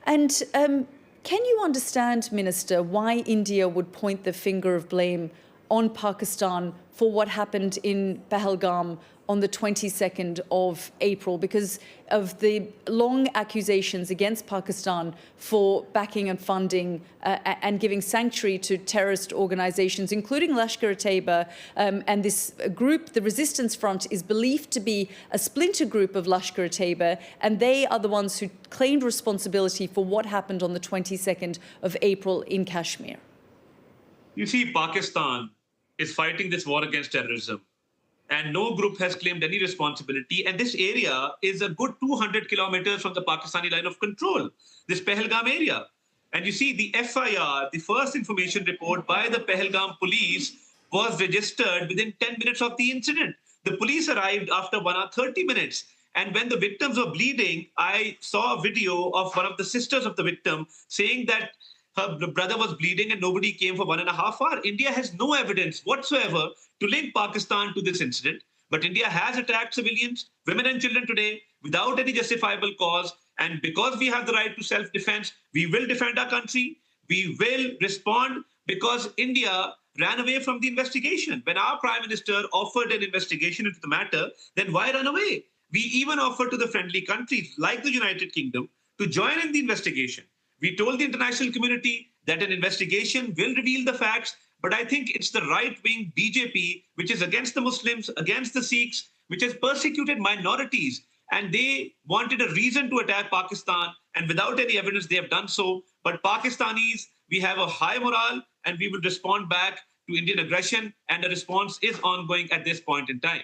And can you understand, Minister, why India would point the finger of blame on Pakistan for what happened in Pahalgam on the 22nd of April, because of the long accusations against Pakistan for backing and funding and giving sanctuary to terrorist organizations, including Lashkar-e-Taiba. And this group, the Resistance Front, is believed to be a splinter group of Lashkar-e-Taiba, and they are the ones who claimed responsibility for what happened on the 22nd of April in Kashmir. You see, Pakistan is fighting this war against terrorism, and no group has claimed any responsibility. And this area is a good 200 kilometers from the Pakistani line of control, this Pahalgam area. And you see, the FIR, the first information report by the Pahalgam police, was registered within 10 minutes of the incident. The police arrived after 1 hour 30 minutes. And when the victims were bleeding, I saw a video of one of the sisters of the victim saying that her brother was bleeding and nobody came for 1.5 hours. India has no evidence whatsoever to link Pakistan to this incident. But India has attacked civilians, women and children today without any justifiable cause. And because we have the right to self-defense, we will defend our country. We will respond because India ran away from the investigation. When our Prime Minister offered an investigation into the matter, then why run away? We even offered to the friendly countries like the United Kingdom to join in the investigation. We told the international community that an investigation will reveal the facts, but I think it's the right-wing BJP, which is against the Muslims, against the Sikhs, which has persecuted minorities, and they wanted a reason to attack Pakistan, and without any evidence they have done so. But Pakistanis, we have a high morale, and we will respond back to Indian aggression, and the response is ongoing at this point in time.